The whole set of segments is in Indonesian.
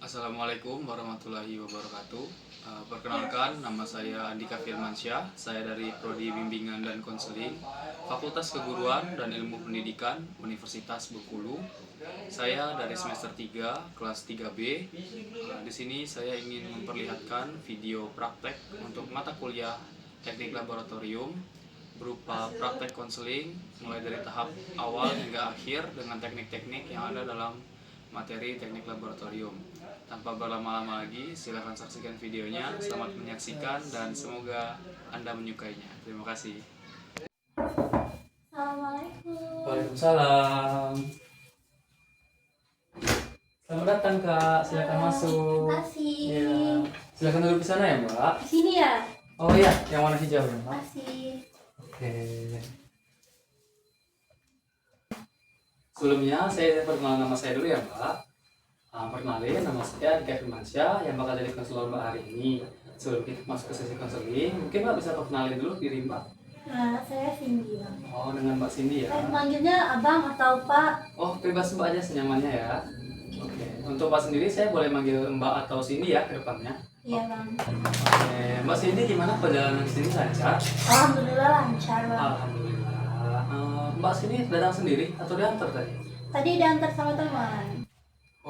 Assalamualaikum warahmatullahi wabarakatuh. Perkenalkan, nama saya Andika Firmansyah. Saya dari Prodi Bimbingan dan Konseling, Fakultas Keguruan dan Ilmu Pendidikan, Universitas Bengkulu. Saya dari semester 3, kelas 3B. Di sini saya ingin memperlihatkan video praktek untuk mata kuliah Teknik Laboratorium berupa praktek konseling mulai dari tahap awal hingga akhir dengan teknik-teknik yang ada dalam materi teknik laboratorium. Tanpa berlama-lama lagi, silahkan saksikan videonya. Selamat menyaksikan dan semoga Anda menyukainya. Terima kasih. Assalamualaikum. Waalaikumsalam. Selamat datang Kak, silakan masuk. Terima kasih. Ya, silakan duduk di sana ya Mbak. Di sini ya? Oh iya, yang warna hijau ya Mbak. Terima kasih. Oke. Sebelumnya saya perkenalan nama saya dulu ya Mbak. Perkenalin, nama saya Andika Firmansyah yang bakal jadi konselor Mbak hari ini. Sebelum kita masuk ke sesi konseling, mungkin Mbak bisa perkenalin dulu diri Mbak. Saya Cindy. Oh, dengan Mbak Cindy ya. Manggilnya abang atau pak? Oh, bebas Mbak aja senyamannya ya. Oke, untuk Mbak sendiri saya boleh manggil Mbak atau Cindy ya ke depannya. Iya bang. Oke, Mbak Cindy gimana perjalanan ke sini lancar? Alhamdulillah lancar bang. Alhamdulillah. Mbak Cindy datang sendiri atau diantar tadi? Tadi diantar sama teman.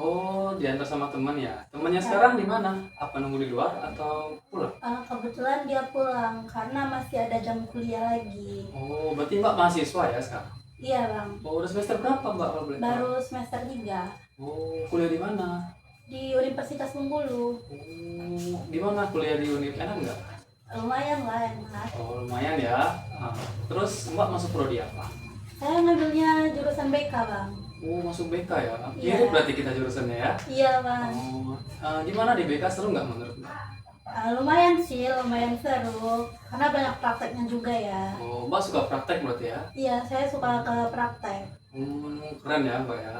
Oh, diantar sama teman ya. Temannya sekarang di mana? Apa nunggu di luar atau pulang? Kebetulan dia pulang karena masih ada jam kuliah lagi. Oh, berarti Mbak mahasiswa ya sekarang? Iya bang. Oh, udah semester berapa Mbak kalau boleh tahu? Baru semester 3 Oh, kuliah di mana? di Universitas Bengkulu. Oh, gimana kuliah di Univ? Enak nggak? Lumayan lah enak. Oh, lumayan ya. Terus Mbak masuk prodi apa? Saya ngambilnya jurusan BK bang. Oh, masuk BK ya? Iya. Mirip berarti kita jurusannya ya? Iya bang. Oh, gimana di BK, seru nggak menurut Mbak? Lumayan sih, lumayan seru karena banyak prakteknya juga ya. Oh, Mbak suka praktek berarti ya? Iya, saya suka ke praktek. Keren ya Mbak ya?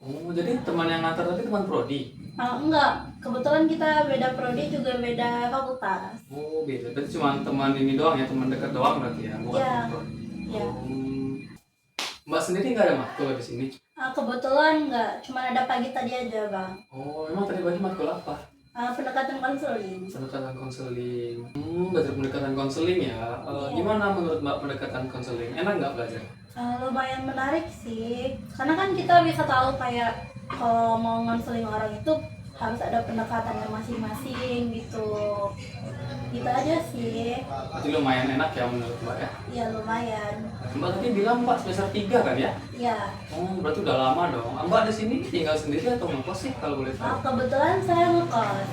Oh, jadi teman yang ngantar tadi teman prodi? Enggak, kebetulan kita beda prodi juga beda fakultas. Oh, beda. Berarti cuma teman ini doang ya, teman dekat doang berarti ya? Bukan Iya. teman prodi? Iya. Mbak sendiri nggak ada matkul di sini? Kebetulan enggak, cuma ada pagi tadi aja bang. Oh, emang tadi pagi matkul apa? Pendekatan konseling. Pendekatan konseling. Belajar pendekatan konseling ya. Iya. Gimana menurut Mbak pendekatan konseling? Enak nggak belajar? Lumayan menarik sih, karena kan kita bisa tahu kayak kalau mau konseling orang itu harus ada pendekatannya masing-masing gitu. Gitu aja sih. Berarti lumayan enak ya menurut Mbak ya? Iya lumayan. Mbak tadi bilang Mbak semester 3 kan ya? Iya. Oh, berarti udah lama dong. Mbak di sini tinggal sendiri atau ngekos sih kalau boleh tahu? Kebetulan saya ngekos.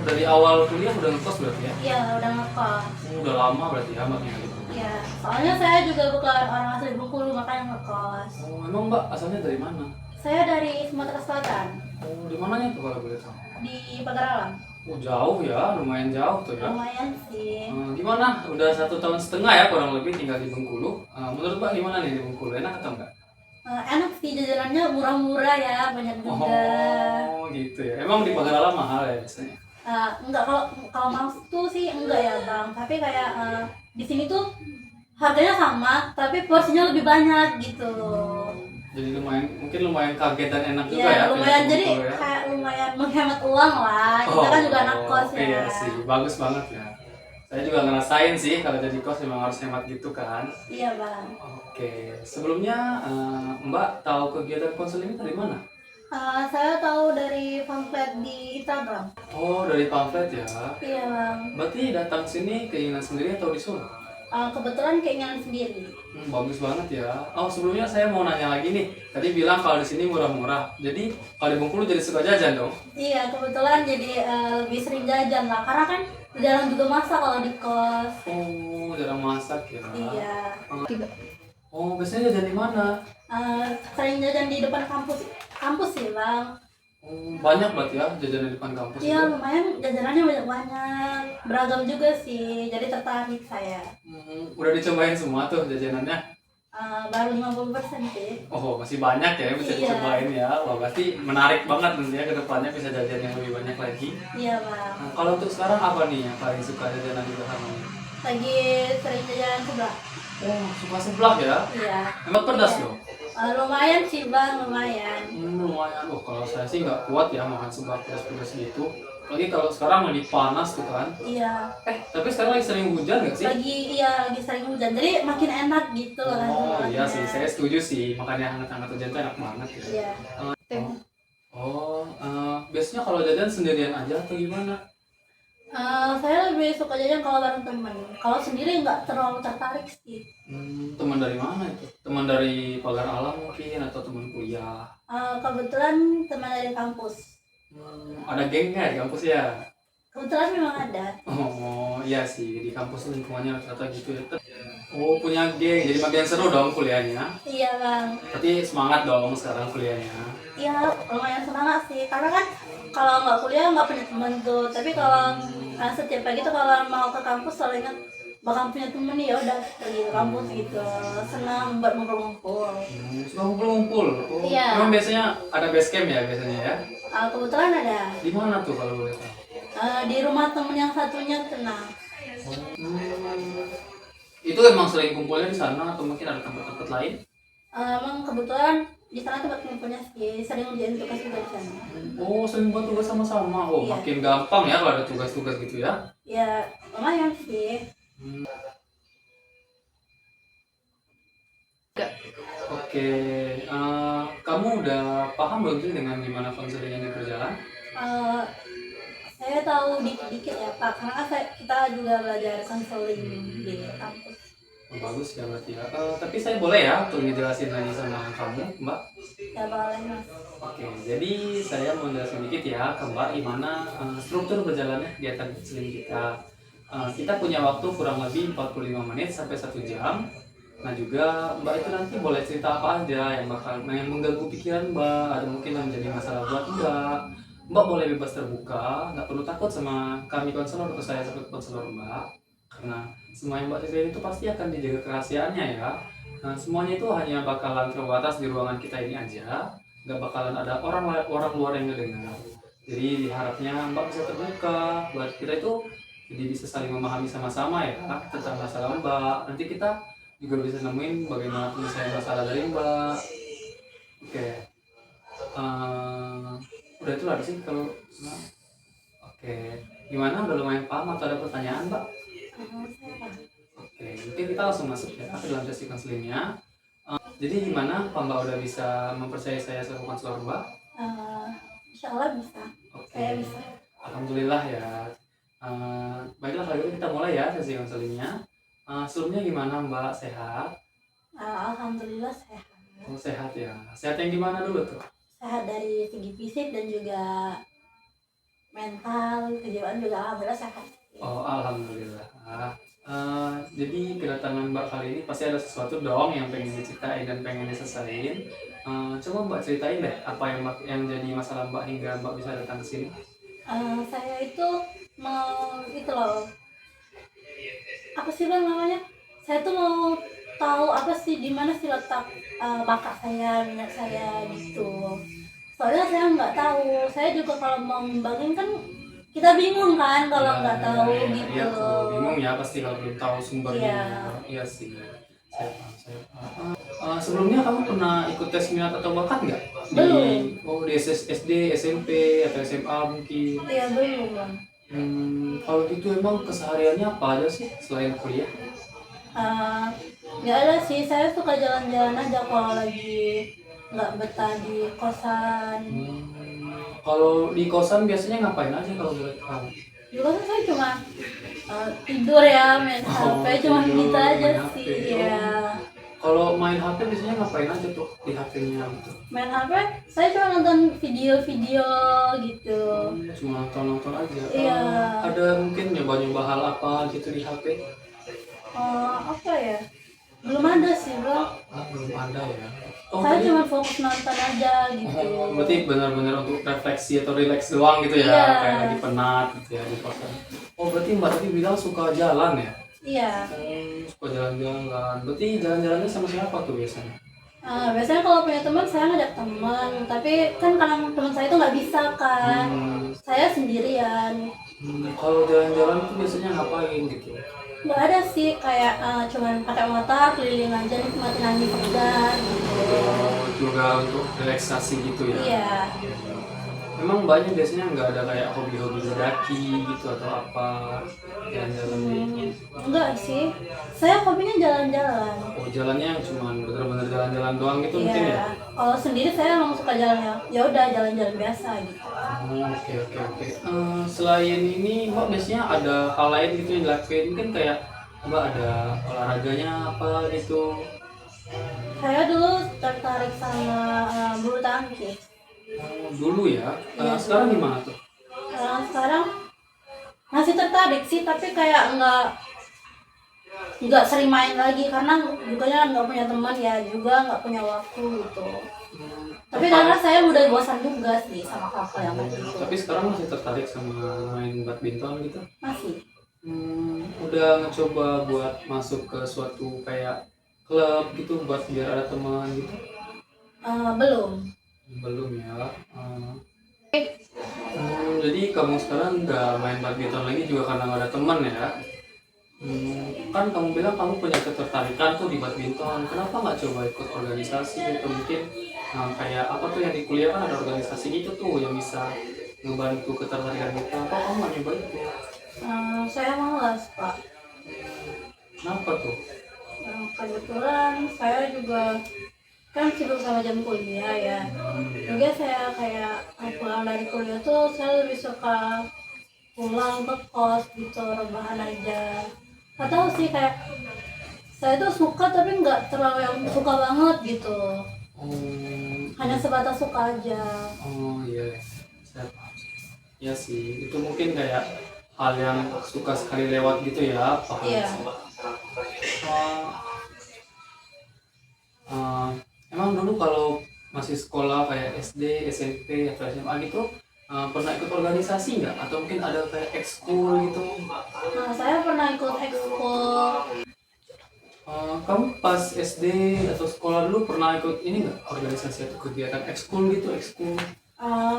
Dari awal kuliah udah ngekos berarti ya? Iya udah ngekos. Udah lama berarti ya Mbak tinggal di sini. Iya, soalnya saya juga bukan orang asli Bengkulu makanya ngekos. Oh, emang Mbak asalnya dari mana? Saya dari Sumatera Selatan, Oh, di mananya tuh kalau boleh tahu? di Pagaralam. Oh, jauh ya, lumayan jauh tuh ya. Lumayan sih. Gimana? Udah 1,5 tahun ya kurang lebih tinggal di Bengkulu. Menurut Mbak gimana nih di Bengkulu? Enak atau enggak? Enak sih, jajanannya murah-murah ya, banyak juga. Oh, gitu ya. Emang di Pagaralam mahal ya biasanya? Enggak, kalau mau tuh sih enggak ya bang, tapi kayak di sini tuh harganya sama, tapi porsinya lebih banyak gitu. Jadi mungkin lumayan kaget dan enak juga Iya, ya. lumayan pindah ke jadi Bengkulu ya. kayak lumayan menghemat uang lah. Kita kan juga anak kos ya. Iya sih, bagus banget ya. Saya juga ngerasain sih kalau jadi kos memang harus hemat gitu kan. Iya bang. Oke, sebelumnya Mbak tahu kegiatan konseling dari mana? Saya tahu dari pamflet di Instagram. Oh, dari pamflet ya. Iya bang. Berarti datang sini keinginan sendiri atau disuruh? Kebetulan keinginan sendiri. Bagus banget ya. Oh, sebelumnya saya mau nanya lagi nih. Tadi bilang kalau di sini murah-murah. Jadi kalau di Bengkulu jadi suka jajan dong? Iya, kebetulan jadi lebih sering jajan lah. Karena kan jarang juga masak kalau di kos. Oh, jarang masak ya. Iya. Oh, biasanya jajan di mana? Sering jajan di depan kampus. Kampus sih bang. Banyak berarti ya jajan di depan kampus Iya, itu? lumayan jajanannya banyak-banyak. Beragam juga sih. Jadi tertarik saya. Udah dicobain semua tuh jajanannya? Baru 50% sih. Oh, masih banyak ya yang bisa Iya. dicobain ya. Wah, berarti menarik banget nanti ya ke depannya bisa jajan yang lebih banyak lagi. Iya bang. Kalau untuk sekarang apa nih yang paling suka jajanan di Bahamas? Lagi sering jajan sebelah. Oh, suka seblak ya? Iya. Emang pedas loh? Lumayan sih bang, lumayan. Lumayan. Oh, kalau saya sih nggak kuat ya makan seblak pedas-pedas gitu. Lagi kalau sekarang lagi panas tuh kan. Iya, Tapi sekarang lagi sering hujan nggak sih? lagi sering hujan, jadi makin enak gitu kan. Oh iya sih, makannya. saya setuju sih. Makanya hangat-hangat hujan tuh enak banget ya. Iya. Biasanya kalau jajan sendirian aja atau gimana? Saya lebih suka jajan kalau bareng temen. Kalau sendiri nggak terlalu tertarik sih. Teman dari mana itu? Teman dari pagar alam mungkin atau teman kuliah? Kebetulan teman dari kampus. Ada geng nggak di kampus ya? Kebetulan memang ada. Oh iya sih, di kampus lingkungannya rata-rata gitu ya. Oh punya geng, jadi makin seru dong kuliahnya. Iya bang. Tapi semangat dong sekarang kuliahnya. Iya, lumayan semangat sih. Karena kan kalau nggak kuliah nggak punya temen tuh. Tapi kalau setiap pagi tuh kalau mau ke kampus selalu ingat bakal punya temen nih, ya udah pergi ke kampus gitu. Senang buat ngumpul-ngumpul. Suka ngumpul-ngumpul. Oh, Iya. memang biasanya ada base camp ya biasanya ya? Kebetulan ada Di mana tuh kalau boleh tahu? di rumah temen yang satunya tenang. Itu emang sering kumpulnya di sana atau mungkin ada tempat-tempat lain? Emang kebetulan di sana tempat ngumpulnya sih, sering ngerjain tugas juga di sana. Oh, sering buat tugas sama-sama. Oh, Iya. makin gampang ya kalau ada tugas-tugas gitu ya. Ya lumayan sih. Oke, kamu udah paham belum sih dengan gimana konseling ini berjalan? Eh, saya tahu dikit-dikit ya Pak, karena kan kita juga belajar konseling di kampus. Oh, bagus ya berarti ya. Tapi saya boleh ya untuk dijelasin lagi sama kamu, Mbak? Ya boleh mas. Oke, jadi saya mau jelasin dikit ya ke Mbak gimana struktur berjalannya kegiatan konseling kita. Kita punya waktu kurang lebih 45 menit sampai 1 jam. Nah juga Mbak itu nanti boleh cerita apa aja yang mengganggu pikiran Mbak, ada mungkin yang menjadi masalah buat Mbak. Mbak boleh bebas terbuka, nggak perlu takut sama kami konselor atau saya sebagai konselor Mbak. Karena semua yang Mbak ceritain itu pasti akan dijaga kerahasiaannya ya. Nah, semuanya itu hanya bakalan terbatas di ruangan kita ini aja, nggak bakalan ada orang luar yang ngedengar. Jadi diharapnya Mbak bisa terbuka, buat kita itu jadi bisa saling memahami sama-sama ya tentang masalah Mbak. Nanti kita juga bisa nemuin bagaimana penyelesaian masalah dari Mbak. Oke. Udah itu lah sih kalau nah. Oke. Gimana? Udah lumayan paham atau ada pertanyaan Mbak? Saya paham. Oke, mungkin kita langsung masuk ya ke dalam sesi konselingnya. Jadi gimana Pak Mbak udah bisa mempercayai saya sebagai konselor Mbak? Insya Allah bisa. Oke. Saya bisa. Alhamdulillah ya. Baiklah kalau gitu kita mulai ya sesi konselingnya. Sebelumnya gimana Mbak, sehat? Alhamdulillah sehat. Oh, sehat ya. Sehat yang gimana dulu tuh? Sehat dari segi fisik dan juga mental, kejiwaan juga alhamdulillah sehat. Oh, alhamdulillah. Jadi kedatangan Mbak kali ini pasti ada sesuatu dong yang pengen diceritain dan pengen diselesain. Coba Mbak ceritain deh apa yang jadi masalah Mbak hingga Mbak bisa datang ke sini. Saya itu mau itu loh, apa sih bang namanya? Saya tuh mau tahu apa sih di mana sih letak bakat saya, minat saya gitu. Soalnya saya nggak tahu. Saya juga kalau mau ngembangin kan kita bingung kan kalau nggak tahu gitu. Iya tuh, bingung ya pasti kalau belum tahu sumbernya. Iya. Iya sih. Saya paham. Sebelumnya kamu pernah ikut tes minat atau bakat nggak? Belum. Di SD, SMP atau SMA mungkin. Iya belum bang. Kalau gitu emang kesehariannya apa aja sih selain kuliah? Nggak ada sih, saya suka jalan-jalan aja kalau lagi nggak betah di kosan. Kalau di kosan biasanya ngapain aja kalau boleh tahu? Di kosan saya cuma tidur ya, main HP, cuma tidur, gitu aja main sih HP. ya. Kalau main HP biasanya ngapain aja tuh di HP-nya gitu? Main HP, saya cuma nonton video-video gitu. Cuma nonton aja. Iya. Ada mungkin nyoba-nyoba hal apa gitu di HP? Apa ya? Belum ada sih bang. Belum ada ya. Saya cuma fokus nonton aja gitu. Berarti benar-benar untuk refleksi atau relax doang gitu ya, Iya. kayak lagi penat gitu ya di kosan. Berarti Mbak tadi bilang suka jalan ya? Iya. Suka jalan-jalan. Berarti jalan-jalannya sama siapa tuh biasanya? Biasanya kalau punya teman saya ngajak teman, tapi kan karena teman saya itu nggak bisa kan, saya sendirian. Kalau jalan-jalan tuh biasanya ngapain gitu? Nggak ada sih, kayak cuman pakai motor keliling aja nikmatin angin segar gitu. juga untuk relaksasi gitu ya. Iya. Memang banyak biasanya nggak ada kayak hobi-hobi mendaki gitu atau apa, jalan-jalan gitu. Enggak sih, saya hobinya jalan-jalan. Oh, jalannya cuma bener-bener jalan-jalan doang gitu mungkin ya? Iya, kalau sendiri saya emang suka jalannya, ya udah jalan-jalan biasa gitu. Oh, oke oke oke. Selain ini Mbak biasanya ada hal lain gitu yang dilakuin, mungkin kayak Mbak ada olahraganya apa gitu? Saya dulu tertarik sama bulu tangkis. Oh, dulu ya. Iya, Sekarang dulu. gimana tuh? Sekarang masih tertarik sih, tapi kayak nggak sering main lagi karena juga nggak punya teman ya, juga nggak punya waktu gitu. Tapi karena saya udah bosan juga sih sama kakak yang tadi itu. Tapi sekarang masih tertarik sama main badminton gitu? Masih. Udah ngecoba buat masuk ke suatu kayak klub gitu buat biar ada teman gitu? Belum. Belum ya. Jadi kamu sekarang nggak main badminton lagi juga karena nggak ada teman ya? Kan kamu bilang kamu punya ketertarikan tuh di badminton. Kenapa nggak coba ikut organisasi atau mungkin kayak apa tuh yang di kuliah kan ada organisasi gitu tuh yang bisa ngebantu ketertarikan kita. Kok kamu nggak nyoba itu? Saya malas Pak. Kenapa tuh? Kebetulan saya juga kan sibuk sama jam kuliah ya. Juga saya kayak pulang dari kuliah tuh saya lebih suka pulang ke kos gitu, rebahan aja. Atau sih kayak saya tuh suka tapi nggak terlalu yang suka banget gitu. Hanya sebatas suka aja. Oh iya, saya paham. Ya sih, itu mungkin kayak hal yang suka sekali lewat gitu ya, paham Iya. sih. Emang dulu kalau masih sekolah kayak SD, SMP atau SMA gitu pernah ikut organisasi nggak? Atau mungkin ada kayak ekskul gitu? Saya pernah ikut ekskul. Kamu pas SD atau sekolah dulu pernah ikut ini nggak? Organisasi atau kegiatan ekskul gitu, ekskul?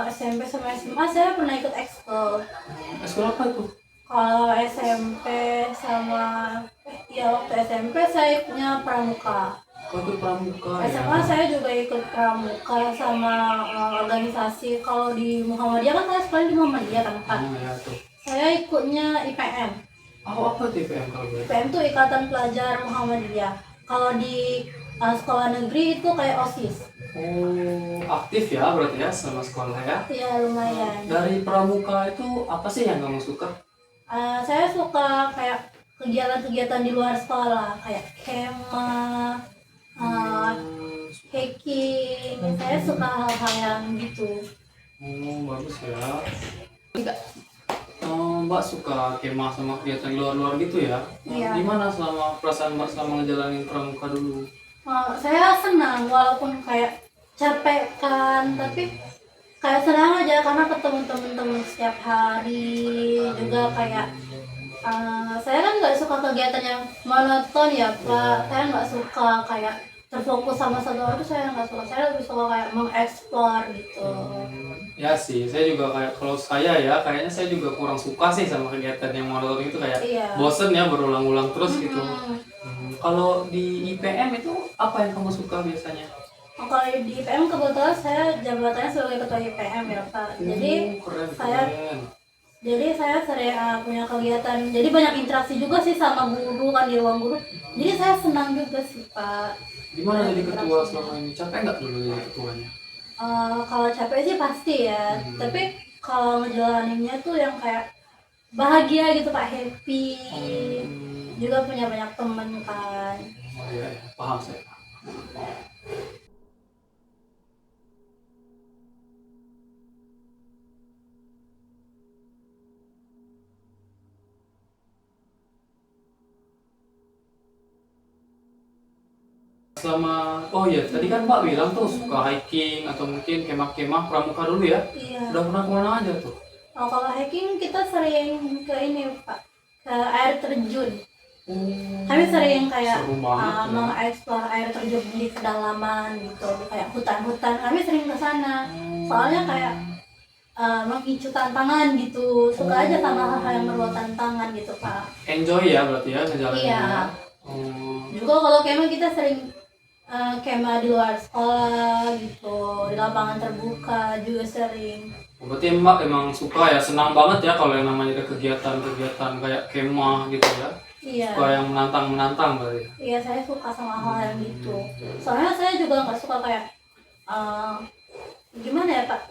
SMP sama SMA saya pernah ikut ekskul. Ekskul apa itu? Kalau SMP sama ya waktu SMP saya ikutnya pramuka. Waktu pramuka ya. SMA saya juga ikut pramuka sama organisasi. Kalau di Muhammadiyah kan saya sekolah di Muhammadiyah kan Pak. Ya tuh. Saya ikutnya IPM. Apa TPM kalau boleh? IPM itu Ikatan Pelajar Muhammadiyah. Kalau di sekolah negeri itu kayak OSIS. Oh, aktif ya berarti ya sama sekolah ya? Iya lumayan. Dari pramuka itu apa sih yang kamu suka? Saya suka kayak kegiatan-kegiatan di luar sekolah kayak kemah, hiking. Saya suka hal-hal yang gitu. Oh, bagus ya. Mbak suka kemah sama kegiatan di luar-luar gitu ya? Iya. Gimana selama perasaan Mbak selama ngejalanin pramuka dulu? Saya senang walaupun kayak capek kan, tapi kayak senang aja karena ketemu temen-temen setiap hari. Juga kayak saya kan nggak suka kegiatan yang monoton ya Pak. Saya nggak suka kayak terfokus sama satu orang, itu saya nggak suka. Saya lebih suka kayak mengeksplor gitu. Ya sih, saya juga kayak kalau saya ya kayaknya saya juga kurang suka sih sama kegiatan yang monoton itu kayak Iya. bosen ya berulang-ulang terus gitu. Kalau di IPM itu apa yang kamu suka biasanya? Kalau di IPM kebetulan saya jabatannya sebagai ketua IPM ya Pak. Jadi Keren, saya keren. saya sering punya kegiatan. Jadi banyak interaksi juga sih sama guru kan di ruang guru. Jadi saya senang juga sih Pak. Gimana jadi ketua selama ini? Capek nggak dulu jadi ketuanya? Kalau capek sih pasti ya. Tapi kalau ngejalaninnya tuh yang kayak bahagia gitu Pak, happy. Juga punya banyak teman kan. Oh iya, paham saya. Oh iya, tadi kan Mbak bilang tuh suka hiking atau mungkin kemah-kemah pramuka dulu ya? Iya. Udah pernah kemana aja tuh? Kalau hiking kita sering ke ini Pak, ke air terjun. Kami sering kayak Seru banget ya. mengeksplor air terjun di kedalaman gitu, kayak hutan-hutan. Kami sering ke sana. Soalnya kayak memicu tantangan gitu. Suka aja sama hal-hal yang berbau tantangan gitu Pak. Enjoy ya berarti ya ngejalaninnya. Iya. Oh. Juga kalau kemah kita sering kemah di luar sekolah gitu, di lapangan terbuka juga sering. Berarti Mbak emang suka ya, senang banget ya kalau yang namanya kegiatan-kegiatan kayak kemah gitu ya. Iya. Suka yang menantang-menantang berarti. Iya, saya suka sama hal yang gitu. Soalnya saya juga nggak suka kayak gimana ya Pak?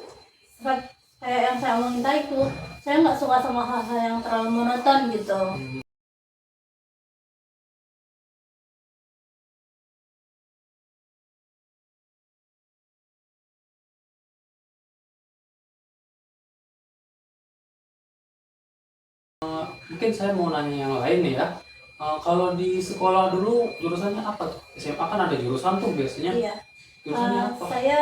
Kayak yang saya omongin tadi itu, saya nggak suka sama hal-hal yang terlalu monoton gitu. Mungkin saya mau nanya yang lain nih ya. Kalau di sekolah dulu jurusannya apa tuh? SMA kan ada jurusan tuh biasanya. Iya. Jurusannya apa? Saya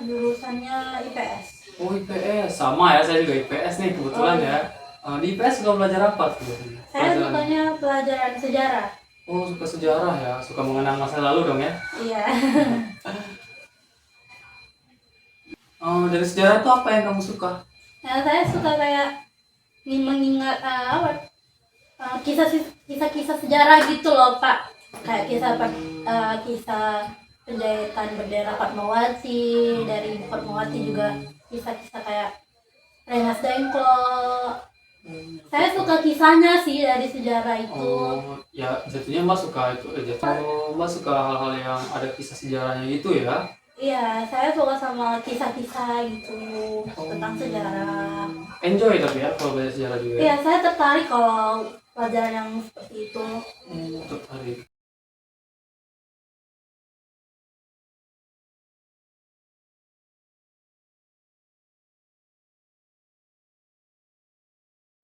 jurusannya IPS. Oh IPS, sama ya, saya juga IPS nih kebetulan ya. Di IPS suka belajar apa tuh biasanya? Saya sukanya pelajaran sejarah. Oh suka sejarah ya, suka mengenang masa lalu dong ya. Iya. Dari sejarah tuh apa yang kamu suka? Nah, saya suka kayak mengingat kisah-kisah sejarah gitu loh Pak. Kayak kisah penjahitan bendera Fatmawati, dari Fatmawati juga kisah-kisah kayak Rengas Dengklok. Saya suka kisahnya sih dari sejarah itu. Oh ya jatuhnya Mbak suka itu aja. Mbak suka hal-hal yang ada kisah sejarahnya itu ya? Iya, saya suka sama kisah-kisah gitu tentang sejarah. Enjoy tapi ya kalau belajar sejarah juga. Iya, saya tertarik kalau pelajaran yang seperti itu. Tertarik.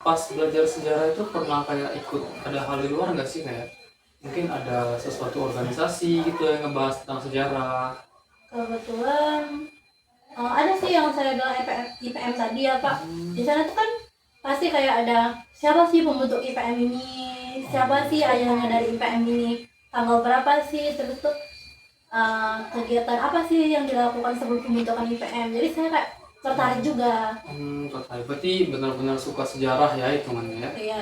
Pas belajar sejarah itu pernah kayak ikut ada hal di luar nggak sih, kayak mungkin ada sesuatu organisasi gitu yang ngebahas tentang sejarah? Kebetulan ada sih yang saya bilang IPM tadi ya Pak. Di sana tuh kan pasti kayak ada siapa sih pembentuk IPM ini, siapa sih ayahnya dari IPM ini, tanggal berapa sih, terus tuh kegiatan apa sih yang dilakukan sebelum pembentukan IPM. Jadi saya kayak tertarik juga. Tertarik. Berarti benar-benar suka sejarah ya hitungannya ya. Iya.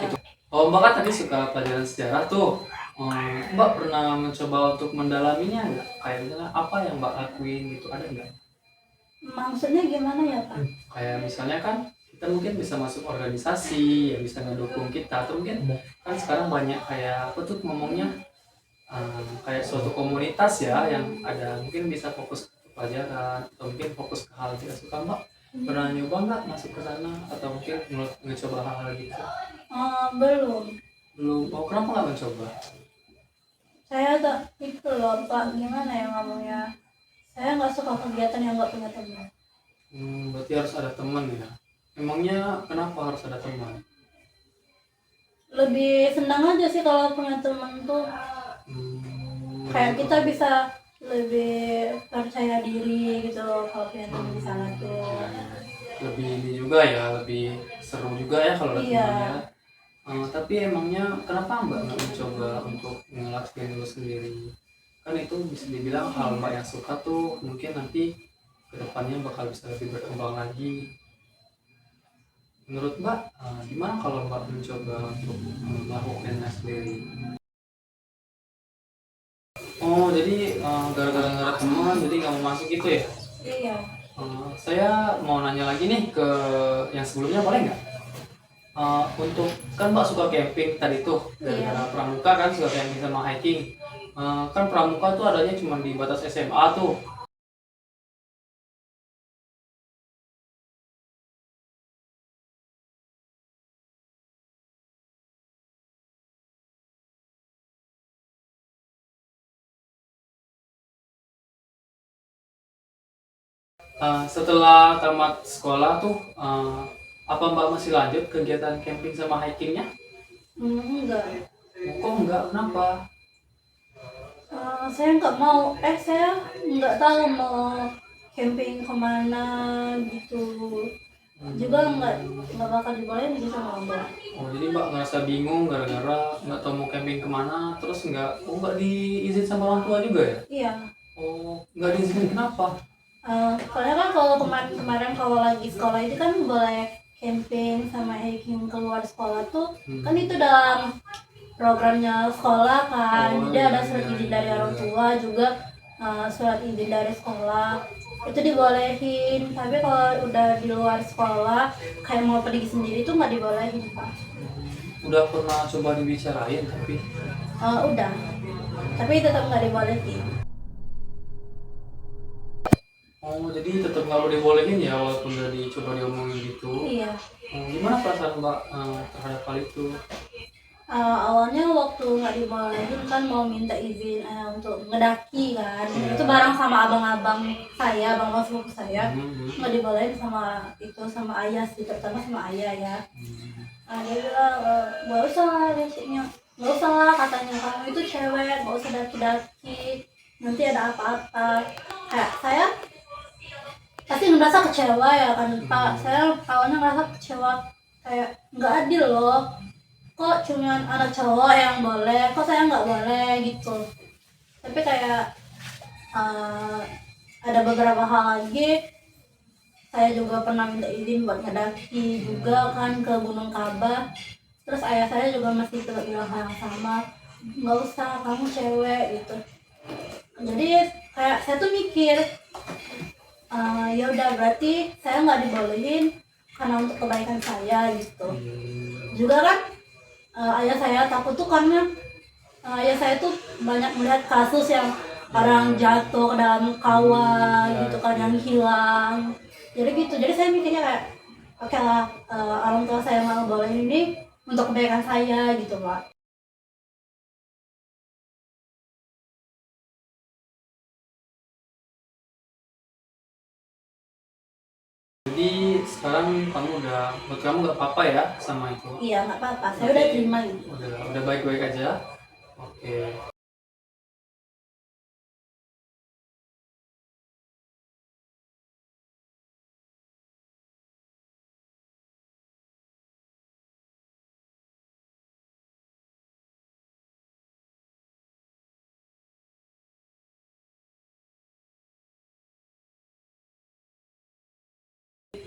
Oh Mbak kan tadi suka pelajaran sejarah tuh. Mbak pernah mencoba untuk mendalaminya nggak? Kayak misalnya apa yang Mbak lakuin gitu, ada nggak? Maksudnya gimana ya Pak? Kayak misalnya kan kita mungkin bisa masuk organisasi yang bisa ngedukung kita, atau mungkin kan sekarang banyak kayak apa tuh ngomongnya, kayak suatu komunitas ya yang ada mungkin bisa fokus ke pelajaran atau mungkin fokus ke hal yang kita suka. Mbak pernah nyoba nggak masuk ke sana atau mungkin mencoba hal-hal gitu? Belum. Belum. Oh kenapa nggak mencoba? Saya tak itu loh Pak, gimana ya ngomongnya. Saya nggak suka kegiatan yang nggak punya teman. Berarti harus ada teman ya. Emangnya kenapa harus ada teman? Lebih senang aja sih kalau punya teman tuh. Kayak kita bisa lebih percaya diri gitu loh kalau punya teman di sana tuh. Lebih ini juga ya, lebih seru juga ya kalau ada Iya. teman ya. Tapi emangnya kenapa Mbak nggak mencoba untuk ngelakuin dulu sendiri? Kan itu bisa dibilang hal Mbak yang suka tuh, mungkin nanti kedepannya bakal bisa lebih berkembang lagi. Menurut Mbak, gimana kalau Mbak mencoba untuk melakukannya sendiri? Oh jadi gara-gara nggak ada teman jadi nggak mau masuk gitu ya? Iya. Saya mau nanya lagi nih ke yang sebelumnya, boleh nggak? Untuk kan Mbak suka camping tadi tuh, gara-gara pramuka kan suka camping sama hiking. Kan pramuka tuh adanya cuma di batas SMA tuh. Setelah tamat sekolah tuh, apa Mbak masih lanjut kegiatan camping sama hikingnya? Enggak. Kok enggak? Kenapa? Saya nggak mau. Saya nggak tahu mau camping kemana gitu. Juga nggak bakal dibolehin gitu sama Mbak. Oh jadi Mbak ngerasa bingung gara-gara nggak tahu mau camping kemana, terus nggak diizin sama orang tua juga ya? Iya. Oh nggak diizinin kenapa? Soalnya kan kalau kemarin kalau lagi sekolah itu kan boleh camping sama hiking keluar sekolah tuh kan itu dalam programnya sekolah kan. Jadi ada surat izin dari orang tua juga. surat izin dari sekolah itu dibolehin, tapi kalau udah di luar sekolah kayak mau pergi sendiri tuh nggak dibolehin Pak. Udah pernah coba dibicarain tapi Udah, tapi tetap nggak dibolehin. jadi tetap nggak boleh dibolehin ya walaupun udah dicoba diomongin gitu. Iya. Gimana perasaan Mbak terhadap hal itu? Awalnya waktu nggak dibolehin kan mau minta izin untuk ngedaki kan, itu bareng sama abang-abang saya, abang sepupu saya, nggak dibolehin sama ayah sih, terutama sama ayah ya. Dia bilang nggak usah lah, resikonya nggak usah lah, katanya kamu itu cewek nggak usah daki-daki, nanti ada apa-apa. Kayak saya pasti ngerasa kecewa ya kan Pak, saya awalnya ngerasa kecewa, kayak nggak adil loh, kok cuman anak cowok yang boleh, kok saya nggak boleh gitu. Tapi kayak ada beberapa hal lagi, saya juga pernah minta izin buat ngedaki juga kan ke Gunung Kaba, terus ayah saya juga masih tetap bilang hal yang sama, nggak usah, kamu cewek gitu. Jadi kayak saya tuh mikir, ya udah berarti saya nggak dibolehin karena untuk kebaikan saya gitu. Juga kan ayah saya takut tuh karena ayah saya tuh banyak melihat kasus yang orang jatuh ke dalam kawah gitu kan, yang hilang. Jadi gitu, jadi saya mikirnya kayak oke lah, orang tua saya mau bolehin ini untuk kebaikan saya gitu Pak. Jadi sekarang kamu buat kamu nggak apa-apa ya sama itu? Iya nggak apa-apa, saya udah terima gitu. Udah baik-baik aja. Oke.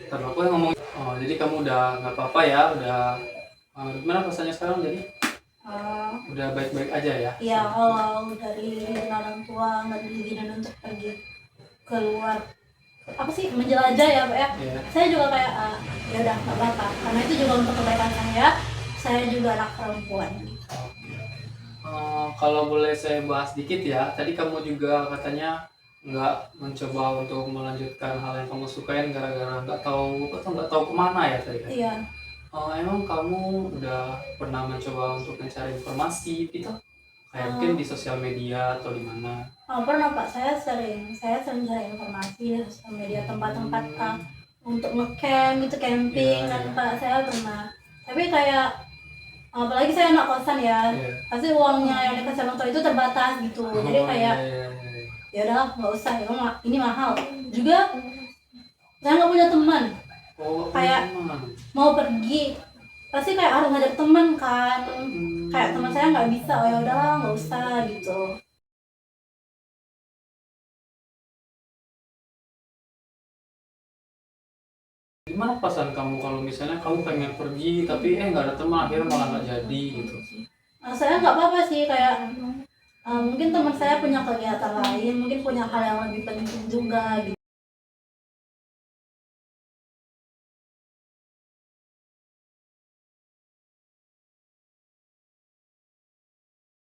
Kalau aku yang ngomong, jadi kamu udah nggak apa-apa ya, udah gimana rasanya sekarang jadi? Udah baik-baik aja ya? Iya, kalau dari izin orang tua nggak diizinin untuk pergi keluar apa sih, menjelajah ya Pak ya. Iya. Saya juga kayak ya udah nggak apa-apa, karena itu juga untuk kebaikan saya juga anak perempuan. Kalau boleh saya bahas dikit ya, tadi kamu juga katanya nggak mencoba untuk melanjutkan hal yang kamu sukain gara-gara nggak tahu kemana ya tadi kan? Iya. Emang kamu udah pernah mencoba untuk mencari informasi gitu? Kayak mungkin di sosial media atau di mana? Pernah Pak, saya sering cari informasi di sosial media, tempat-tempat untuk ngecamp gitu, camping kan Pak, saya pernah. Tapi kayak apalagi saya anak kosan ya, pasti uangnya yang dikasih orang tua itu terbatas gitu. Jadi kayak ya udah nggak usah, ya ini mahal. Juga saya nggak punya teman, kayak mau pergi pasti kayak harus ngajak teman kan, kayak teman saya nggak bisa, oh ya udahlah nggak usah gitu. Gimana perasaan kamu kalau misalnya kamu pengen pergi tapi nggak ada teman, akhirnya malah nggak jadi gitu? Saya nggak apa-apa sih, kayak mungkin teman saya punya kegiatan lain, mungkin punya hal yang lebih penting juga gitu.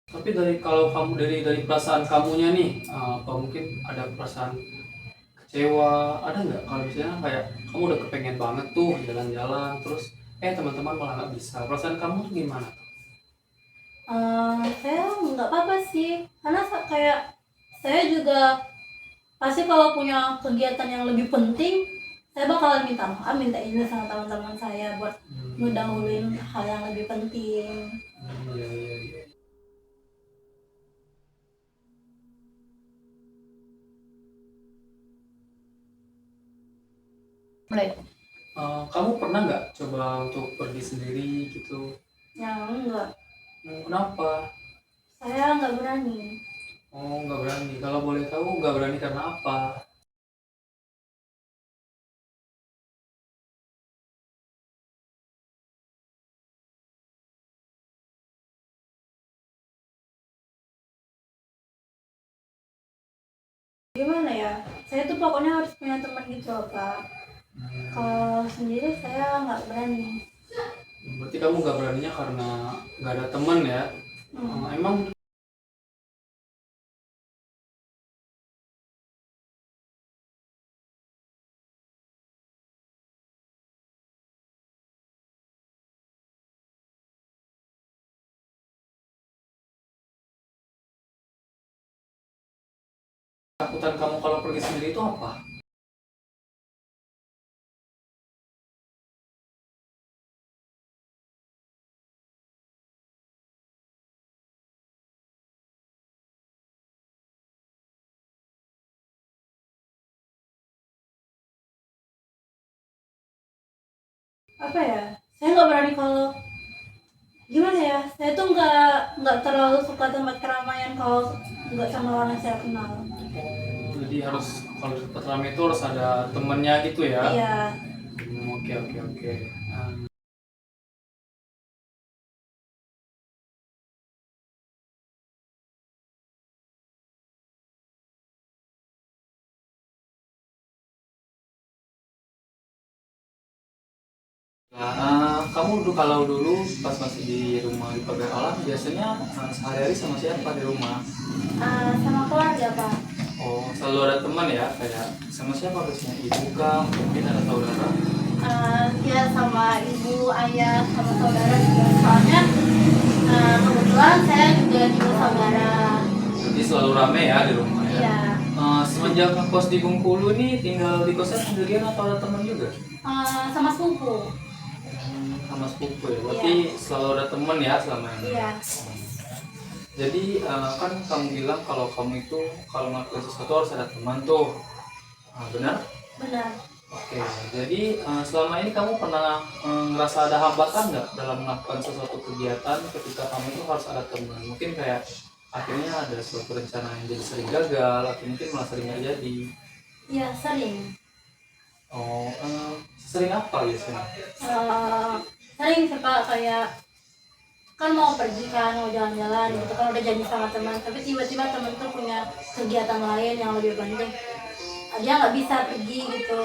Tapi kalau kamu dari perasaan kamunya nih, apa mungkin ada perasaan kecewa, ada nggak kalau misalnya kayak kamu udah kepengen banget tuh jalan-jalan terus teman-teman malah nggak bisa, perasaan kamu tuh gimana? Saya nggak apa-apa sih, karena kayak saya juga pasti kalau punya kegiatan yang lebih penting, saya bakalan minta maaf, minta izin sama teman-teman saya buat ngedahuluin hal yang lebih penting. Iya, iya, iya. Mulai. Kamu pernah nggak coba untuk pergi sendiri gitu? Yang enggak, Kenapa? saya nggak berani. Nggak berani. Kalau boleh tahu nggak berani karena apa? Gimana ya, saya tuh pokoknya harus punya teman gitu loh Kak. Kalau sendiri saya nggak berani. Berarti kamu gak beraninya karena gak ada teman ya? Emang takutan kamu kalau pergi sendiri itu apa? Apa ya? Saya nggak berani kalau gimana ya? Saya tuh nggak terlalu suka tempat keramaian kalau nggak sama orang yang saya kenal. Jadi harus kalau di tempat ramai itu harus ada temennya gitu ya? Iya. Oke oke oke. Kamu kalau dulu pas masih di rumah di Pagar Alam biasanya sehari-hari sama siapa di rumah? Sama keluarga Pak. Oh, selalu ada teman ya? Kayak sama siapa biasanya? Ibu kah? Mungkin ada saudara? Ya sama ibu, ayah, sama saudara juga. Soalnya kebetulan saya juga tiga saudara. Jadi selalu rame ya di rumah ya? Iya. Semenjak ngekos di Bengkulu nih tinggal di kosan sendirian atau ada teman juga? Sama sepupu. Sama sepupu ya? Berarti selalu ada teman ya selama ini? Iya. Jadi kan kamu bilang kalau kamu itu kalau ngelakuin sesuatu harus ada teman tuh. Benar? Benar. Oke, jadi selama ini kamu pernah ngerasa ada hambatan nggak dalam melakukan sesuatu kegiatan ketika kamu itu harus ada teman? Mungkin kayak akhirnya ada suatu rencana yang jadi sering gagal atau mungkin malah sering nggak jadi. Iya sering. Oh, sering apa biasanya? Sering sih Pak, kayak kan mau pergi kan, mau jalan-jalan gitu kan udah janji sama teman, tapi tiba-tiba teman tuh punya kegiatan lain yang lebih penting, dia nggak bisa pergi gitu.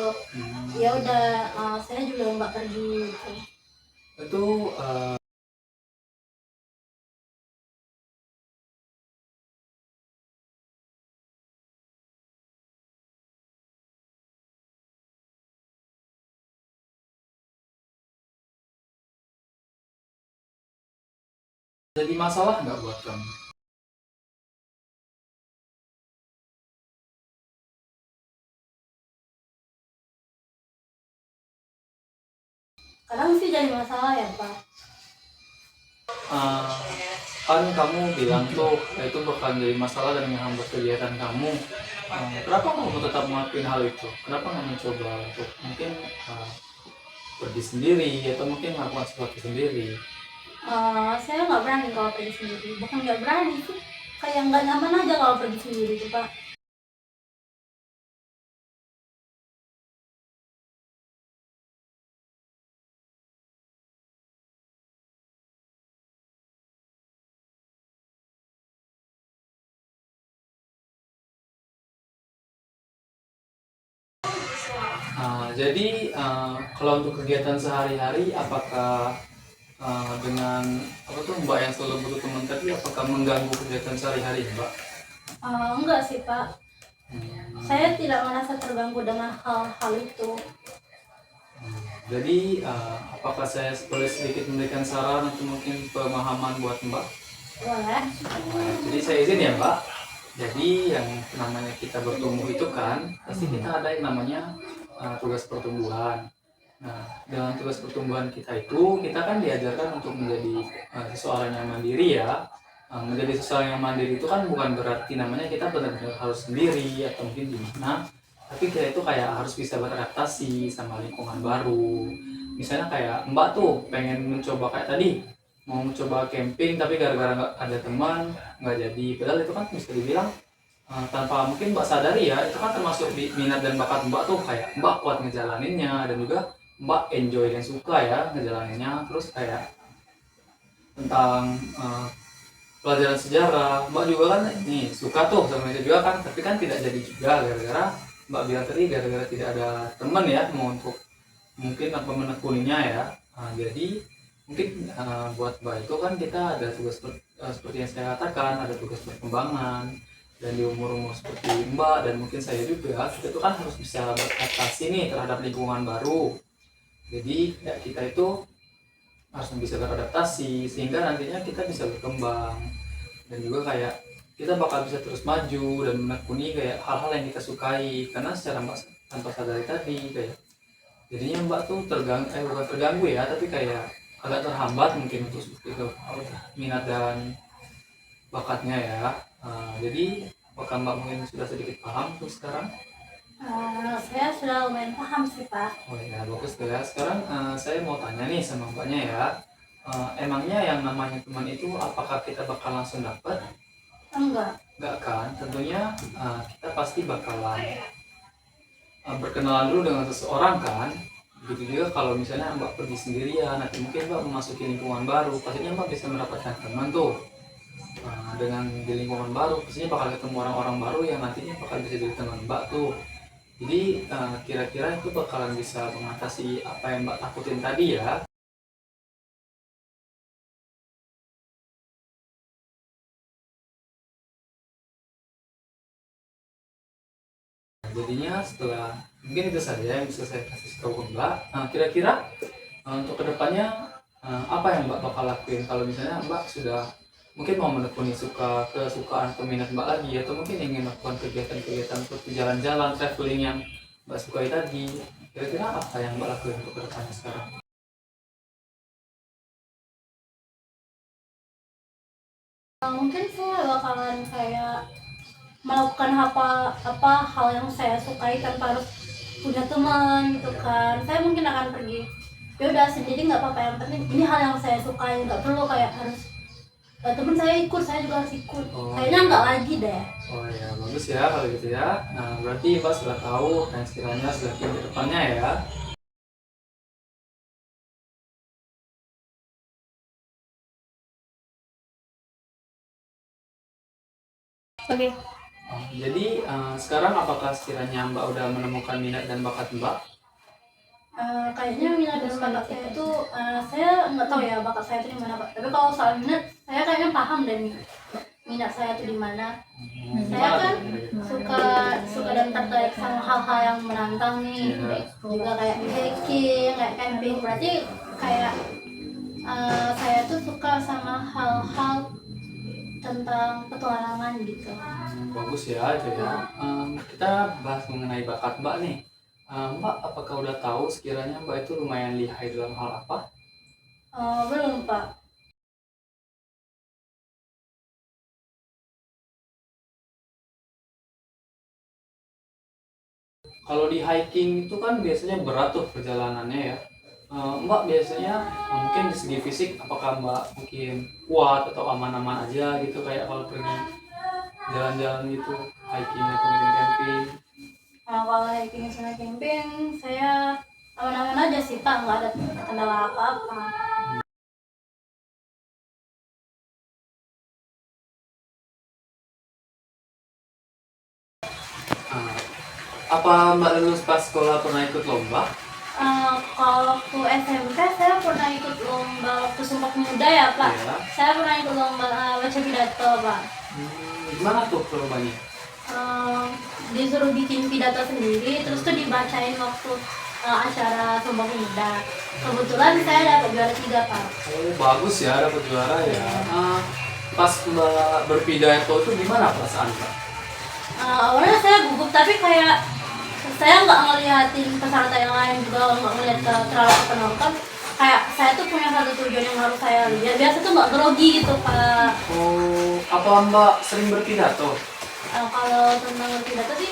Ya udah, saya juga nggak pergi gitu. Itu jadi masalah nggak buat kamu? Kadang sih jadi masalah ya Pak. Eh, kan kamu bilang tuh itu bakal jadi masalah dan menghambat kegiatan kamu. Kenapa kamu tetap melakukan hal itu? Kenapa nggak mencoba untuk mungkin pergi sendiri atau mungkin melakukan sesuatu sendiri? Saya nggak berani kalau pergi sendiri, bukan nggak berani sih, kayak nggak nyaman aja kalau pergi sendiri tuh Pak. Jadi kalau untuk kegiatan sehari-hari, apakah dengan apa tuh Mbak yang selalu butuh teman tadi, apakah mengganggu kegiatan sehari-hari Mbak? Enggak sih Pak, saya tidak merasa terganggu dengan hal-hal itu. Jadi apakah saya boleh sedikit memberikan saran atau mungkin pemahaman buat Mbak? Boleh. Jadi saya izin ya Mbak. Jadi yang namanya kita bertumbuh itu kan pasti kita ada yang namanya tugas pertumbuhan. Nah, dengan tugas pertumbuhan kita itu kita kan diajarkan untuk menjadi seseorang yang mandiri ya. Menjadi seseorang yang mandiri itu kan bukan berarti namanya kita benar-benar harus sendiri atau mungkin gimana. Tapi kita itu kayak harus bisa beradaptasi sama lingkungan baru. Misalnya kayak Mbak tuh pengen mencoba kayak tadi mau mencoba camping tapi gara-gara nggak ada teman nggak jadi. Padahal itu kan bisa dibilang tanpa mungkin Mbak sadari ya itu kan termasuk di minat dan bakat Mbak tuh, kayak Mbak kuat ngejalaninnya dan juga Mbak enjoy dan suka ya ngejalaninnya. Terus kayak tentang pelajaran sejarah. Mbak juga kan nih suka tuh sama itu juga kan, tapi kan tidak jadi juga gara-gara Mbak bilang tadi gara-gara tidak ada teman ya mau untuk mungkin apa menekuninya ya. Jadi mungkin buat Mbak itu kan kita ada tugas seperti yang saya katakan, ada tugas perkembangan, dan di umur-umur seperti Mbak dan mungkin saya juga, kita itu kan harus bisa beradaptasi nih terhadap lingkungan baru. Jadi ya, kita itu harus bisa beradaptasi sehingga nantinya kita bisa berkembang, dan juga kayak kita bakal bisa terus maju dan menekuni kayak hal-hal yang kita sukai, karena secara Mbak tanpa sadari tadi kayak jadinya Mbak tuh bukan terganggu ya, tapi kayak agak terhambat mungkin untuk itu minat dan bakatnya ya. Jadi apakah Mbak mungkin sudah sedikit paham tuh sekarang? Saya sudah lumayan paham sih Pak. Oh ya, bagus tuh ya. Sekarang saya mau tanya nih sama Mbaknya ya. Emangnya yang namanya teman itu apakah kita bakal langsung dapat? Enggak. Enggak kan? Tentunya kita pasti bakalan berkenalan dulu dengan seseorang kan. Begitu juga kalau misalnya Mbak pergi sendirian, nanti mungkin Mbak memasuki lingkungan baru, pastinya Mbak bisa mendapatkan teman tuh. Dengan di lingkungan baru, pastinya bakal ketemu orang-orang baru yang nantinya bakal bisa jadi teman Mbak tuh. Jadi kira-kira itu bakalan bisa mengatasi apa yang Mbak takutin tadi ya. Jadinya setelah mungkin itu saja yang bisa saya kasih tahu ke Mbak. Kira-kira untuk kedepannya apa yang Mbak bakal lakuin kalau misalnya Mbak sudah mungkin mau menekuni kesukaan atau minat Mbak lagi, atau mungkin ingin melakukan kegiatan-kegiatan seperti jalan-jalan, traveling yang Mbak sukai tadi. Kira-kira apa yang Mbak lakuin untuk kedepannya sekarang? Mungkin saya bakalan kayak melakukan apa hal yang saya sukai tanpa harus punya teman gitu kan. Saya mungkin akan pergi ya udah sendiri, nggak apa-apa, yang penting ini hal yang saya sukai, nggak perlu kayak harus teman saya ikut, saya juga harus ikut. Kayaknya nggak lagi deh. Oh ya, bagus ya kalau gitu ya. Nah, berarti Mbak sudah tahu dan sekiranya sudah ke depannya ya. Oke. Jadi sekarang apakah sekiranya Mbak udah menemukan minat dan bakat Mbak? Kayaknya minat dan bakat saya itu saya nggak tahu ya bakat saya itu di mana Pak. Tapi kalau soal minat saya kayaknya paham deh minat saya itu di mana. Saya kan suka suka dan tertarik sama hal-hal yang menantang nih. Juga kayak hiking, kayak camping. Berarti kayak saya tuh suka sama hal-hal tentang petualangan gitu. Bagus ya itu ya. Kita bahas mengenai bakat Mbak nih. Mbak, apakah udah tahu sekiranya Mbak itu lumayan lihai dalam hal apa? Belum Pak. Kalau di hiking itu kan biasanya berat tuh perjalanannya ya. Mbak biasanya mungkin di segi fisik apakah Mbak mungkin kuat atau aman-aman aja gitu kayak kalau pergi jalan-jalan gitu, hiking atau mungkin camping? Kalau hiking sama camping saya aman-aman aja sih Pak, nggak ada kendala apa-apa. Nah, apa Mbak lulus pas sekolah pernah ikut lomba? Kalau waktu SMP saya pernah ikut lomba waktu Sumpah Pemuda ya Pak. Iya. Saya pernah ikut lomba baca pidato Pak. Gimana tuh lombanya? Disuruh bikin pidato sendiri, terus tuh dibacain waktu acara Sumpah Pemuda. Kebetulan saya dapat juara 3 Pak. Oh, bagus ya dapat juara ya. Pas Mbak berpidato itu gimana perasaan Mbak? Awalnya saya gugup, tapi kayak saya nggak ngeliatin peserta yang lain, juga nggak ngeliat terlalu ke penonton. Kayak saya tuh punya satu tujuan yang harus saya lihat. Biasa tuh nggak grogi gitu Pak. Oh, apa Mbak sering berpidato? Kalau tentang berpidato sih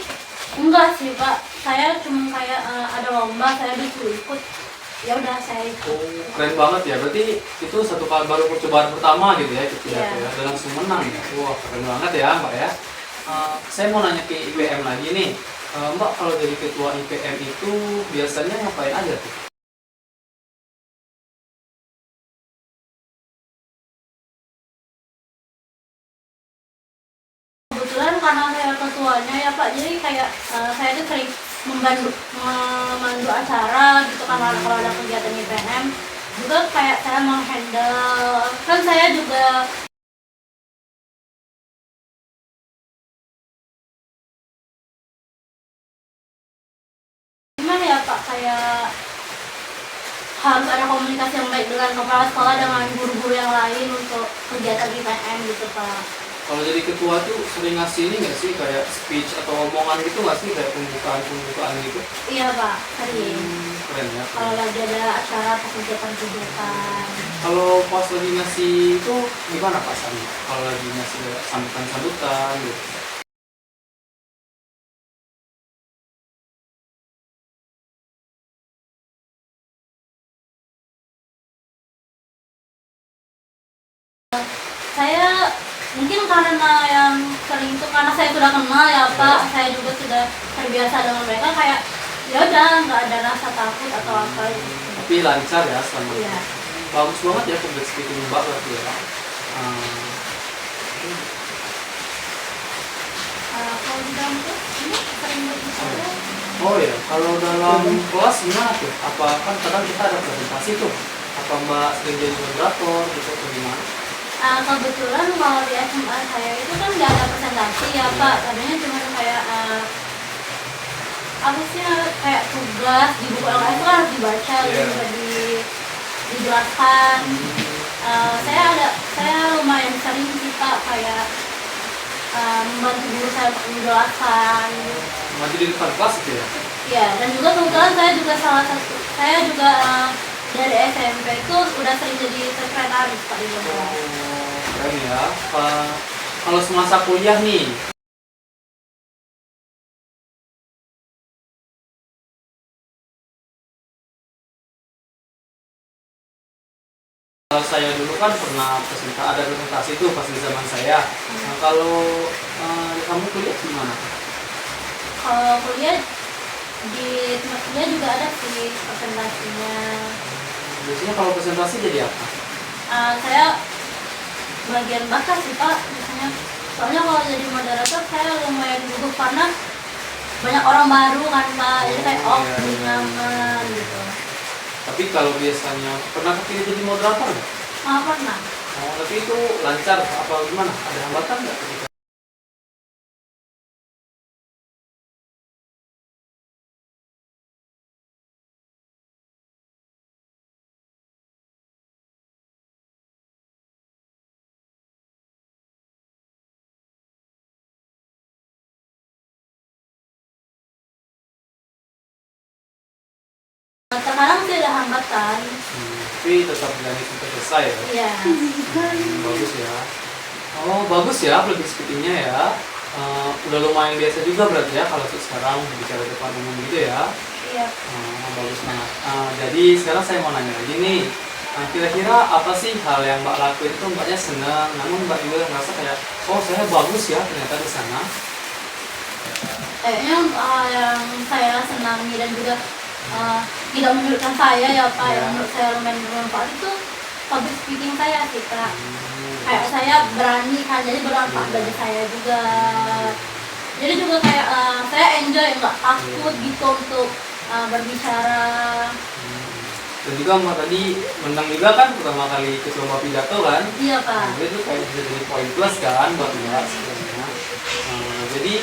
enggak sih Pak. Saya cuma kayak ada lomba, saya disuruh ikut. Ya udah saya ikut. Oh, keren banget ya. Berarti itu satu kali baru percobaan pertama gitu ya ikut pidato Iya. ya. Dan langsung menang ya. Wah, keren banget ya Mbak ya. Saya mau nanya ke IPM lagi nih. Mbak kalau jadi ketua IPM itu biasanya ngapain aja tuh? Pak, jadi kayak saya tuh sering memandu acara gitu kan, kalau ada kegiatan IPM juga kayak saya menghandle, kan saya juga gimana ya Pak, kayak harus ada komunikasi yang baik dengan kepala sekolah dengan guru-guru yang lain untuk kegiatan IPM gitu Pak. Kalau jadi ketua tuh sering ngasih ini nggak sih kayak speech atau omongan gitu nggak sih kayak pembukaan gitu? Iya Pak, sering. Keren ya. Kalau lagi ada acara atau kegiatan-kegiatan. Kalau pas lagi ngasih itu gimana Pak Sandi? Kalau lagi ngasih kayak sambutan-sambutan gitu. Saya mungkin karena yang sering itu karena saya sudah kenal ya Pak, saya juga sudah terbiasa dengan mereka, kayak ya udah nggak ada rasa takut atau apa gitu. Tapi lancar ya selama Iya. bagus banget ya public speaking Mbak berarti ya. Kalau di dalam tuh ini sering berbicara. Oh ya, kalau dalam kelas gimana tuh? Apa kan kadang kita ada presentasi tuh? Apa Mbak sering jadi moderator gitu atau gimana? Kebetulan kalau di SMA saya itu kan nggak ada presentasi ya Pak, tadinya cuma kayak apa sih, kayak tugas di buku LKS itu harus dibaca, juga dijelaskan. Saya lumayan sering sih Pak, kayak membantu guru saya untuk menjelaskan. Maju di depan kelas itu ya? Ya, dan juga kebetulan saya juga dari SMP itu udah sering jadi sekretaris Pak di kelas. Keren ya. Kalau semasa kuliah nih, kalau saya dulu kan pernah ada presentasi itu pas di zaman saya. Nah, kalau kamu kuliah gimana? Kalau kuliah di tempat kuliah juga ada sih presentasinya. Biasanya kalau presentasi jadi apa? Saya bagian bakat sih Pak biasanya. Soalnya kalau jadi moderator saya lumayan gugup karena banyak orang baru kan Pak, jadi kayak belum nyaman gitu. Tapi kalau biasanya pernah kepilih jadi moderator nggak? Pernah. Oh, tapi itu lancar apa gimana? Ada hambatan nggak ketika? Sekarang sih ada hambatan. Tapi tetap berani sampai selesai ya. Iya. Bagus ya. Oh bagus ya public speakingnya ya. Udah lumayan biasa juga berarti ya kalau sekarang bicara depan umum gitu ya. Iya. Bagus banget. Jadi sekarang saya mau nanya lagi nih. Kira-kira apa sih hal yang Mbak lakuin itu Mbaknya senang, namun Mbak juga merasa kayak, oh saya bagus ya ternyata di sana. Kayaknya yang saya senangi dan juga tidak menyulitkan saya ya Pak, yang menurut saya lumayan bermanfaat itu public speaking saya sih Kak. Kayak saya berani kan, jadi bermanfaat bagi saya juga. Jadi juga kayak saya enjoy, nggak takut gitu untuk berbicara. Dan juga Mbak tadi menang juga kan pertama kali ikut lomba pidato kan? Iya Pak. Nah, itu kayak bisa jadi poin plus kan buat Mbak sebenarnya. Jadi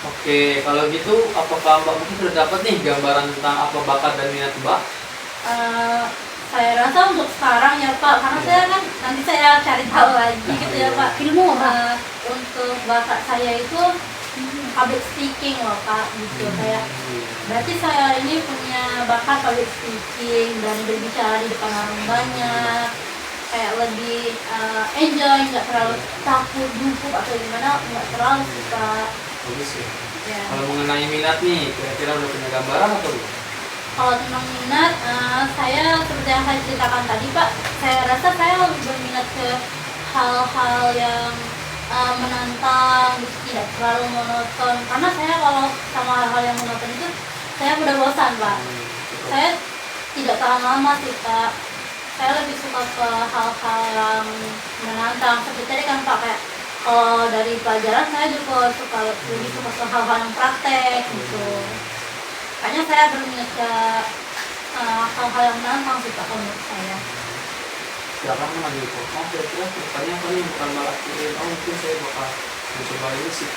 oke, kalau gitu apakah Mbak mungkin sudah dapat nih gambaran tentang apa bakat dan minat Mbak? Saya rasa untuk sekarang ya Pak, karena saya kan nanti saya cari tahu lagi gitu ya Pak. Ilmu untuk bakat saya itu public speaking loh Pak, gitu kayak. Berarti saya ini punya bakat public speaking dan berbicara di depan orang banyak. Kayak lebih enjoy, nggak terlalu takut, gugup atau gimana, nggak terlalu suka. Bagus ya. Ya. Kalau mengenai minat nih, kira-kira udah punya gambaran atau belum? Kalau tentang minat, saya seperti yang saya ceritakan tadi Pak, saya rasa saya lebih berminat ke hal-hal yang menantang, tidak terlalu monoton. Karena saya kalau sama hal-hal yang monoton itu, saya mudah bosan Pak. Saya tidak tahan lama sih Kak. Saya lebih suka ke hal-hal yang menantang seperti tadi kan Pak, kayak kalau dari pelajaran saya juga suka lebih suka ke hal-hal yang praktek gitu. Kayaknya saya berminat ke hal-hal yang menantang sih Pak kalau menurut saya. Siapa yang lagi kok? Oh kira-kira kedepannya apa nih bukan malah lakuin? Oh mungkin saya bakal mencoba ini sih.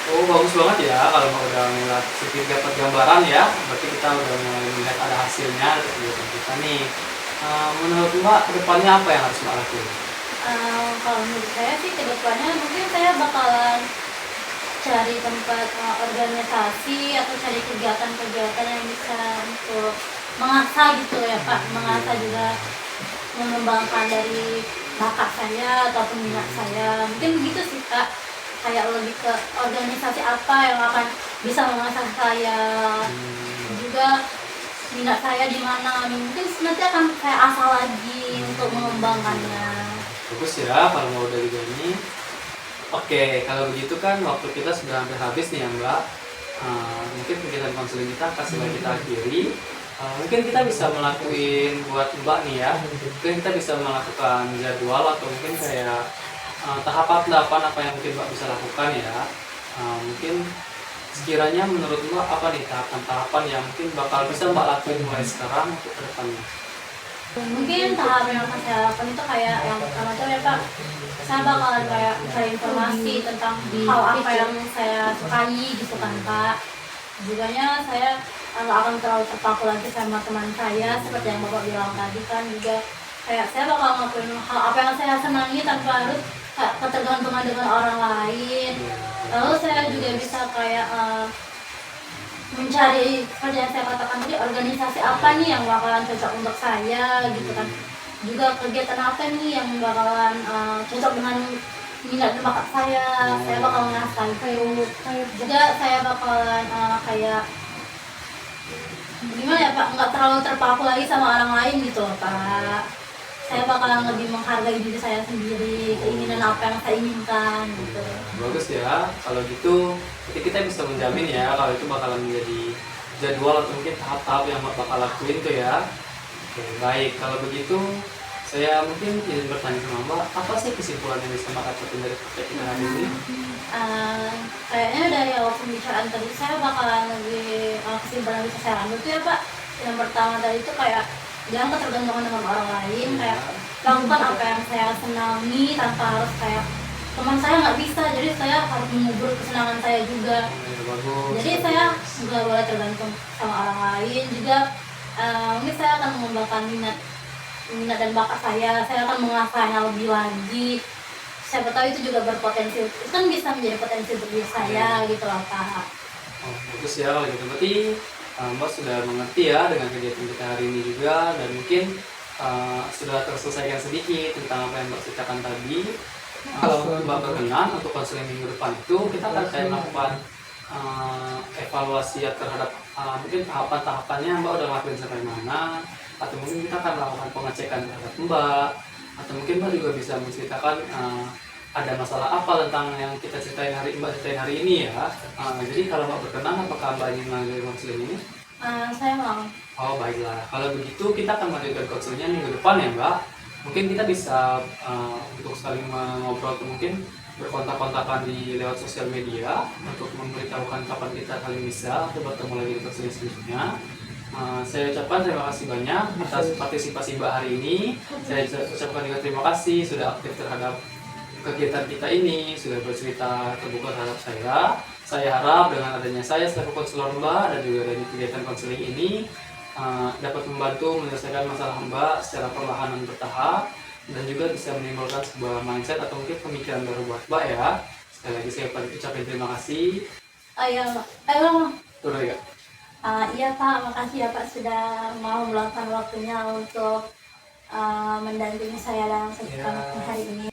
Oh bagus banget ya kalau udah ngeliat sedikit dapat gambaran ya. Berarti kita udah mulai melihat ada hasilnya dari kegiatan kita nih. Menurut Mbak kedepannya apa yang harus Mbak lakuin? Kalau menurut saya sih kedepannya mungkin saya bakalan cari tempat organisasi atau cari kegiatan-kegiatan yang bisa untuk mengasah gitu ya Pak, mengasah juga mengembangkan dari bakat saya ataupun minat saya, mungkin begitu sih Kak. Kayak lebih ke organisasi apa yang akan bisa mengasah saya, juga minat saya di mana, mungkin nanti akan saya asah lagi untuk mengembangkannya. Bagus ya kalau mau dari gini. Oke, kalau begitu kan waktu kita sudah hampir habis nih ya Mbak. Mungkin kegiatan konseling kita akan segera kita akhiri. Mungkin kita bisa melakukan buat Mbak nih ya. Mungkin kita bisa melakukan jadwal atau mungkin kayak tahapan-tahapan apa yang mungkin Mbak bisa lakukan ya. Mungkin sekiranya menurut Mbak apa nih tahapan-tahapan yang mungkin bakal bisa Mbak lakukan mulai sekarang untuk kedepannya? Mungkin tahap yang akan saya lakukan itu kayak yang pertama itu ya Pak, saya bakalan kayak cari informasi tentang hal apa yang saya sukai gitu kan Pak. Juganya saya nggak akan terlalu terpaku lagi sama teman saya seperti yang Bapak bilang tadi kan, juga kayak saya bakal ngelakuin hal apa yang saya senangi tanpa harus kayak ketergantungan dengan orang lain. Lalu saya juga bisa kayak mencari seperti yang saya katakan tadi, organisasi apa nih yang bakalan cocok untuk saya gitu kan, juga kegiatan apa nih yang bakalan cocok dengan minat dan bakat saya bakal ngasah itu. Juga saya bakalan kayak gimana ya Pak, nggak terlalu terpaku lagi sama orang lain gitu loh Pak. Saya bakalan lebih menghargai diri saya sendiri, keinginan apa yang saya inginkan gitu. Bagus ya, kalau gitu jadi kita bisa menjamin ya kalau itu bakalan menjadi jadwal atau mungkin tahap-tahap yang bakal lakuin tuh ya. Oke, baik, kalau begitu saya mungkin ingin bertanya sama Mbak, apa sih kesimpulan yang bisa Mbak dapetin dari praktek kita hari ini? Kayaknya dari awal pembicaraan tadi saya bakalan lebih kesimpulan yang bisa saya ambil tuh ya Pak. Yang pertama tadi itu kayak jangan ketergantungan dengan orang lain, kayak lakukan apa yang saya senangi tanpa harus kayak teman saya nggak bisa, jadi saya harus mengubur kesenangan saya juga. Bagus. Jadi saya nggak boleh tergantung sama orang lain. Juga mungkin saya akan mengembangkan minat dan bakat saya akan mengasahnya lebih lagi. Siapa tahu itu juga berpotensi, itu kan bisa menjadi potensi untuk diri saya gitu loh Kak. Oh, bagus ya kalau gitu, berarti Mbak sudah mengerti ya dengan kegiatan kita hari ini juga, dan mungkin sudah terselesaikan sedikit tentang apa yang Mbak ceritakan tadi. Kalau Mbak berkenan untuk konseling minggu depan itu kita akan kayak melakukan evaluasi ya terhadap mungkin tahapan-tahapannya Mbak udah lakuin sampai mana, atau mungkin kita akan melakukan pengecekan terhadap Mbak, atau mungkin Mbak juga bisa menceritakan ada masalah apa tentang yang kita Mbak ceritain hari ini ya. Jadi kalau Mbak berkenan, apakah Mbak ingin melanjutkan konseling ini? Saya mau. Oh baiklah, kalau begitu kita akan melanjutkan konselingnya minggu depan ya Mbak. Mungkin kita bisa untuk saling mengobrol atau mungkin berkontak-kontakan di lewat sosial media untuk memberitahukan kapan kita saling bisa atau bertemu lagi di konseling selanjutnya. Saya ucapkan terima kasih banyak atas partisipasi Mbak hari ini. Saya ucapkan juga terima kasih sudah aktif terhadap kegiatan kita ini, sudah bercerita terbuka terhadap saya. Saya harap dengan adanya saya selaku konselor Mbak dan juga dari kegiatan konseling ini dapat membantu menyelesaikan masalah Mbak secara perlahan dan bertahap, dan juga bisa menimbulkan sebuah mindset atau mungkin pemikiran baru buat Mbak ya. Sekali lagi saya ucapkan terima kasih. Turun ya. Iya Pak, makasih ya Pak sudah mau meluangkan waktunya untuk mendampingi saya dalam kegiatan hari ini.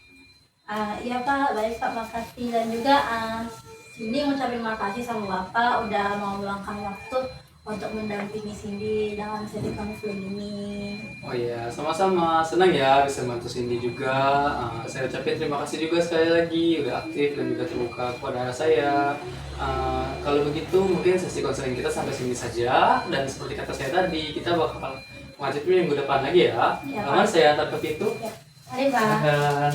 Iya Pak, baik Pak, makasih. Dan juga Cindy ngucapin makasih sama Bapak udah mau meluangkan waktu untuk mendampingi Cindy dalam sesi konseling ini. Oh iya, sama-sama, senang ya bisa bantu Cindy juga. Saya ucapin terima kasih juga sekali lagi udah aktif dan juga terbuka kepada saya. Kalau begitu mungkin sesi konseling kita sampai sini saja, dan seperti kata saya tadi, kita bakal lanjut minggu depan lagi ya. Ya, Aman Pak. saya antar ke pintu. Ya. Mari, Mbak. Silahkan.